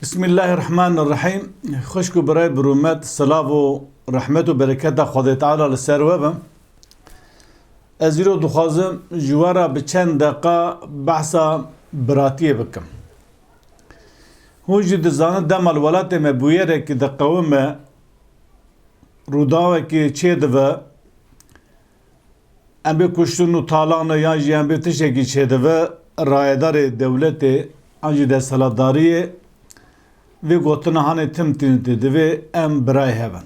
Bismillahirrahmanirrahim. Xoşku birey birumet, salav û rahmet û bereketa Xwedê Teala li ser we be. Ez îro dixwazim ji we bi çend deqa behsa biratiyê bikim. Hûn jî dizanin dema li welatê me bûyerekî diqewime rûdawekî çê dibe, em bê kuştin û talanê yan jî em bê tiştekî çê dibe, rayedarê dewletê an jî desthilatdariyê vê gotina hanê tim tînitê divê em birayê hebin.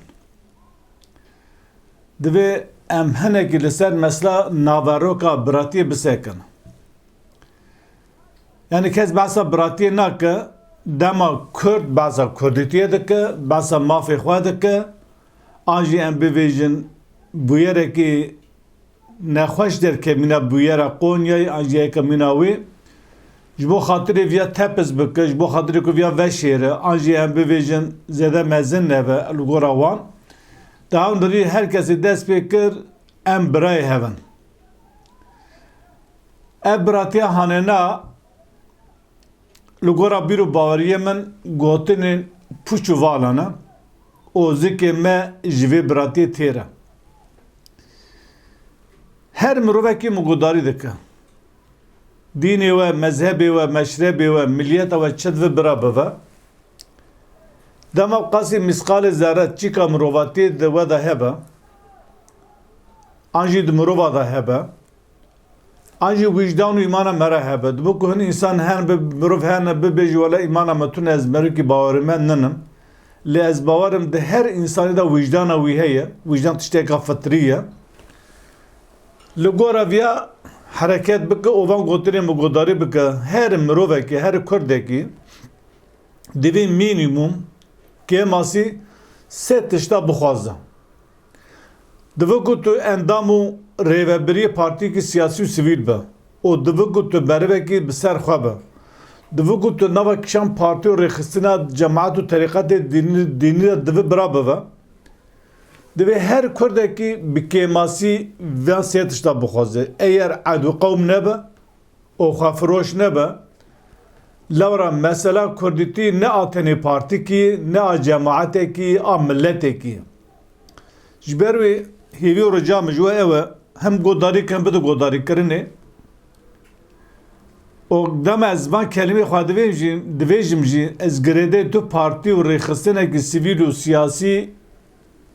Divê em hinekî li ser mesela naveroka biratiyê bisekin. Yani kes behsa biratiyê nake, dema Kurd behsa Kurdîtiyê dike, behsa mafê xwe dike, an jî em bibêjin bûyerekî nexweş derkemîne bûyera Konyayê, an jî yekemîna wê, ji bo xatirê viya tepiz bike, ji bo xatirê ku viya veşêre, an jî em bibêjin zêde mezin nebe li gora wan. Daha hundirî her kesî dest pê kir em birayê hebin. Ev biratiya hanêna li gora bîr û baweriyê min gotinên pûç û valan e. O zikê me ji vê biratiyê têr e. Her mirovekî migudarî dike. Dînê we, mezhebê we, meşrebê we, milliyeta we çi divê bira bibe. Dema qasî misqalê zerre çîka mirovatiyê di we de hebe. An jî di mirova da hebe. An jî wîcdan û îmana me re hebe. Dibe ku hin însan hen bi mirov hene bibêje wele îmana me tune ez merikî bawerê me ninim. Lê ez bawerim di her însanî de wîcdana wî heye. Wîcdan tişteka fitrî ye. Li gora viya hereket bike, ovan gotinê migodarî bike, her mirovekî, her Kurdekî divê minîmum kêmasî sê tişta bixwaze. Divê ku tu endam û rêveberiyê partiyekî siyasî û sivîl be. û divê ku tu berivekî bi ser xwe be. Divê ku tu nava kişan partî û rêxistina cemaat û terîqetê dînî de divê bira bibe. Divê her Kurdekî bi kêmasî van sê tişta bixwaze. Eğer edû qewm nebe, û xwefiroş nebe, lewra mesela Kurdîtî ne a tenê partîkî, ne a cemaatekî, a milletekî. Ji ber wê hêvî û rica min ji we ew e hem godarî hem bide godarîkirinê. û dema ez van kelimê xwe divêjim jî ez girêdê tu partî û rêxistinekî sivîl û siyasî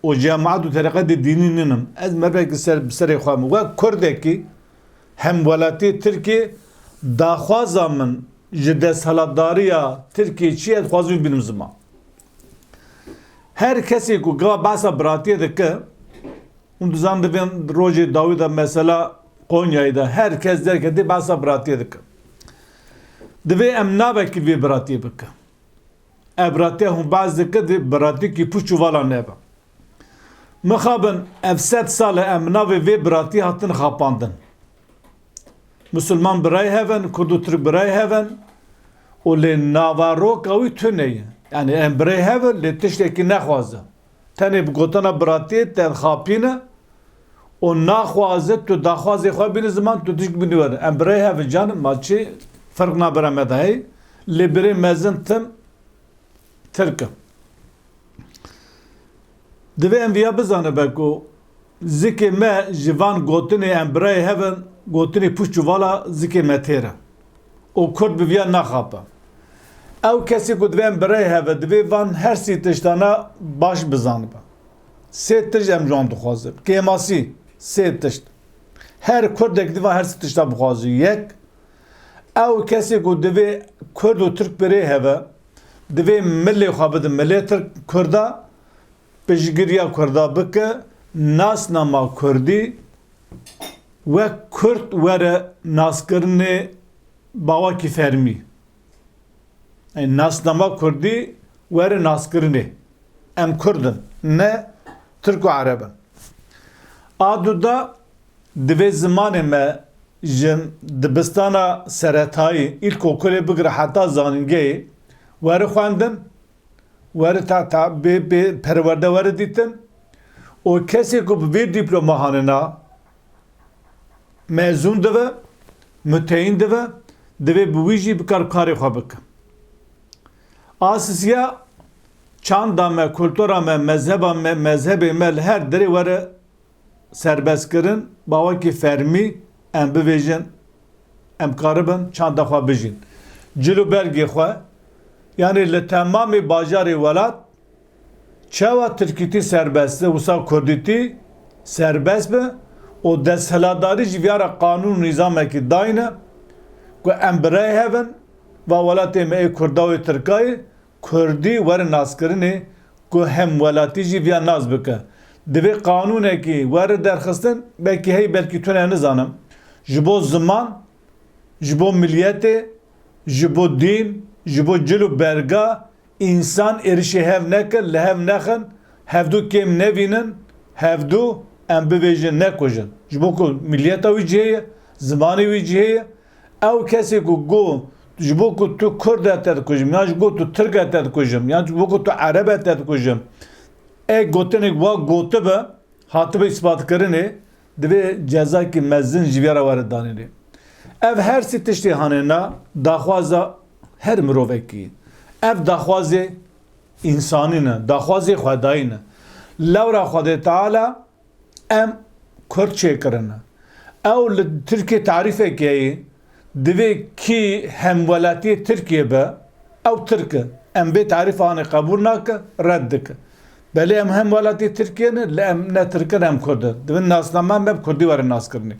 û cemaat û terîqetê dînî ninim. Ez merivekî bi serê xwe min. We Kurdekî hem welatî Tirkiye daxwaza min ji desthilatdariya Tirkiye çi ye dixwazim bînim ziman. Her kesê ku giva behsa biratiyê dike, hûn dizan divên rojê dawî de mesela Konyayê de herkes derketê behsa biratiyê dike. Divê em navekî vê biratiyê bike. Ev biratiya hûn behs dike divê biratiyekî pûç û vala nebe. Mixabin ev 100 sal e em navê vê biratiyê hatin xapandin. Musulman birayê hevin, Kurd û Tirk birayê hevin û lê navaroka wî tune ye. Yani em birayê hevin lê tiştekî nexwaze. Tenê bi gotina biratiyê te xapîne û naxwaze tu daxwazê xwe bînî ziman tu tişt bînî were. Em birayê hevin canim ma çi ferq nabire me de hey. Lê birê mezin tim Tirk e. Divê em viya bizanibe ku zikê me ji van gotinê em birayê hevin gotinê pûç û vala zikê me têr e. û Kurd bi viya naxape. Ew kesî ku divê em birayê heve divê van her sî tiştana baş bizanibe. Sê tişt em ji wan dixwazin. Kêmasî sê tişt. Her Kurdek divan her sî tişta bixwaze. Yek, ew kesî ku divê Kurd û Tirk birê heve divê millê xwe bidin millê Tirk Kurda piştgiriya Kurda bike, nasnama Kurdî ve Kurd were naskirinê bawakî fermî. Yani nasnama Kurdî were naskirinê. Em Kurdin, ne Türk û Erebin. Adu da divê zimanê me jin dibistana seretayî îlkokulê bigire heta zanîngehê were xwendin, were perwerde were dîtin û kesê ku bi vê dîploma hanêna mezûn dibe, müteyîn dibe, divê bi wî jî bikar karê xwe bike. Asisiya çanda me, kultura me, mezheba me, mezhebi me her deri var serbest kirin. Bava ki fermi em bivejin em karibin çanda xwe bijin. Cilu belgê xwe yani li temamî bajarê welat çawa Tirkîtî serbest e wisa Kurdîtî serbest be û desthilatdarî jî viyara qanûn nîzamekî dayne ku em birey hevin va welatê me ê Kurda û Tirkayê Kurdî werin nazkirinê ku hem welatî jî viya naz bike. Divê qanûnekî were derxistin belkî hey belkî tune nizanim ji bo ziman ji bo milliyetê ji bo dîn ji bo cil û berga insan êrişê hev nekin li hev nexin hevdû kêm nevînin hevdû em bibêjin nekujin ji bo ku milliyeta wî cihêye zimanê wî cihêye ew kesê ku got ji bo ku tu Kurd te dikujim yan ji bo tu Tirk te dikujim yan ji bo ku tu Ereb te dikujim gotinek wa gotibe hatibe îsbatkirinê divê cezakî mezin ji vîra were danînê. Ev her sî tiştê hanêna daxwaza her mirovekî. Ev daxwazê însanî ne, daxwazê xwedayî ne. Lewra Xwedê Teala em Kurd çêkirin. Ew li Tirkiye tarîfekê yê divê kî hemwelatiyê Tirkiye be ew Tirk e. Em bê tarîfa anê qebûl nake, red dike. Belê em hemwelatiyê Tirkiye ne, li em ne Tirk in em Kurd in. Divin nasnameyan me Kurdî were nazkirinê.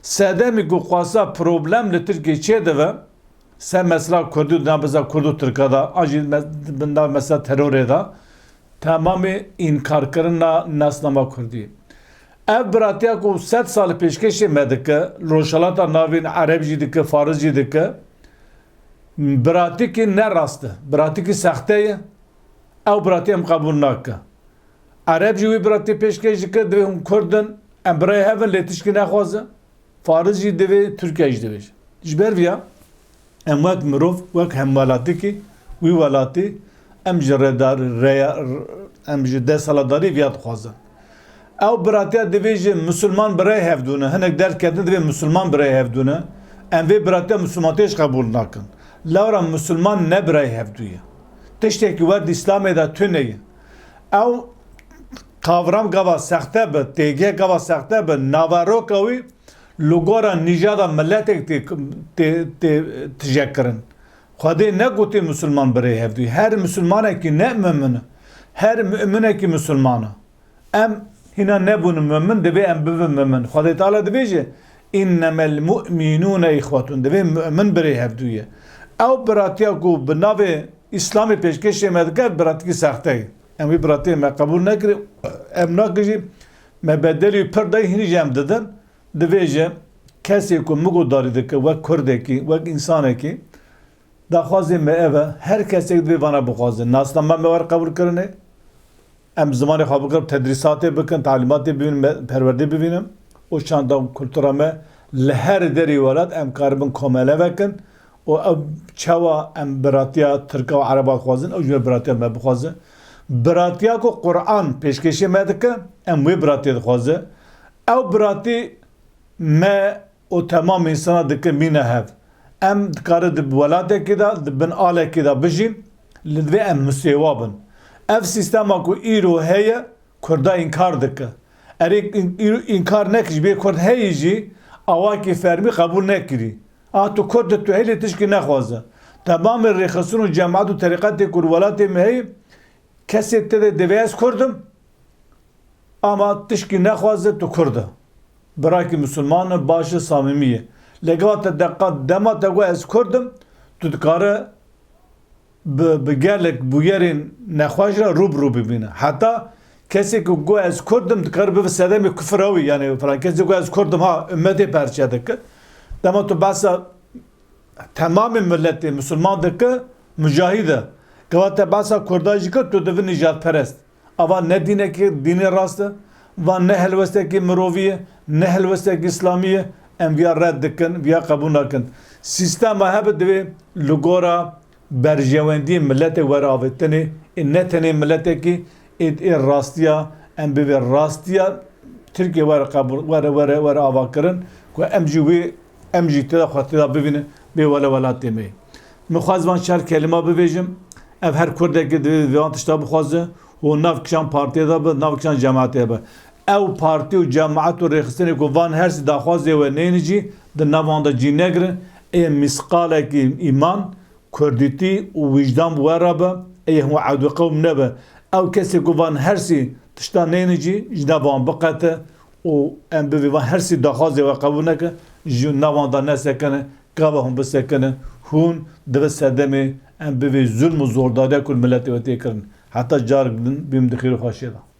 Sedemî ku xwasa problem li Tirkiye çê dibe se mesela Kurdî û nabeza Kurd û Tirka da an jî binda mesela terorê da tamamê înkarkirina nasnama Kurdî. Ev biratiya ku 100 sal pêşkêşê me dike rojhilata navên Ereb jî dike Faris jî dike biratikî ne rast e biratikî sexte ye ew biratî em qebûl nake. Ereb jî wî biratî pêşkêş dike divê hûn Kurd in em birayê hevin lê tişkî nexwaze Faris jî divê Tirkiye jî divê. Ji ber vîya em wek mirov wek hemwelatikî wî welatî em ji em ji desthilatdarî viya dixwazin. Ew biratiya divê ji Müslüman birey hevdûne hinek derketin divê Müslüman birey hevdûne em vê biratiya Müslümaniyê ji qebûl nakin. Lewra Müslüman ne birey hevdûye. Tiştekî werd İslamê de tune ye. Ew kavram gava sexte be têgeh gava sexte be navaroka wî li gora nîjada milletek tê tijekkirin. Xwedê negotî Müslüman birey hevdûye. Her Müslümanekî ne mümin e. Her müminekî Müslüman e. Em hîna nebûn mümin divê em bibin mümin. Xwedê Teala dibêje innemel mu'minûne îxwetun divê mümin birey hevdûye. Ew biratiya ku bi navê İslamê pêşkêşê me dike biratikî sexte ye. Em wî biratiyê me qebûl nekirî em nakir jî me bedelî pir dayî hînî jî em didin divê jî kesê ku migodarî dike wek Kurdekî wek însanekî daxwazê me ev e her kesek divê vana bixwazin. Nasname me were qebûl kirinê em zimanê xwe bikir tedrîsatê bikin talîmatê bibînin perwerdê bibînin û çanda kultura me li her derî welat em karibin komele vekin û ew çawa em biratiya Tirka û Ereba dixwazin ew jî biratiya me bixwaze. Biratiya ku Qur'an pêşkêşê me dike em wê biratiya dixwaze. Ew biratî me û temam însana dike mîne hev. Em dikarin di welatekê de di bin alekê de bijîn li divê em musêwa bin. Ev sîstema ku îro heye Kurda înkar dike. Erê înkar nekir ji bê Kurd heyî jî awakê fermî qebûl nekirî. Tu Kurd tu hêlê tişkî nexwaze. Temamê rêxistin û cemaat û terîqetê ku li welatê me heye kesê te de divê ez Kurdim ama tişkî nexwaze tu Kurd e. Birakî Müslüman e baş e samîmî ye. Lêgava te dema te got ez Kurdim tu dikare bi gelek bûyerên nexweş re rûbirû bibîne. Heta kesê ku got ez Kurdim dikare bibe sedemê kufra wî yani falan kesê got ez Kurdim ha ümmetê perçe dike. Dema tu behsa temamê milletê Müslüman dike mücahîd e. Gava te behsa Kurda jî kir tu divî nîjadperest. Ava ne dînekî dînê rast e van ne helwestekî mirovî ye ne helwestekî İslamî ye em viya red dikin viya qebûl nakin. Sîstema hebe divê li gora berjewendiyê milletê were avêtinê ne tenê milletekî ê rastiya em bi vê rastiya Tirkiye were avakirin ku em jî wê em jî te de xwe te de bibînin bê wele welatê me. Min xwaz van çar kelima bibêjim. ev her Kurdekî divê vêwan tişta bixwaze û navkişan partiye de bi navkişan cemaatê be. Ew partî û cemaat û rêxistinê ku van her sî daxwazê we neyê jî di navan de cî negirin ê misqalekî îman Kurdîtî û wîcdan bi we re be ê hû ew qewm nebe ew kesê ku van her sî tişta neyê jî ji navan biqete û em bivê van her sî daxwazê we qebûl neke ji navan da nesekene gava hûn bisekene hûn divê sedemê em bivê zulm û zordariya ku miletê we tê kirin heta carek bim dixîr û xweşiyê de.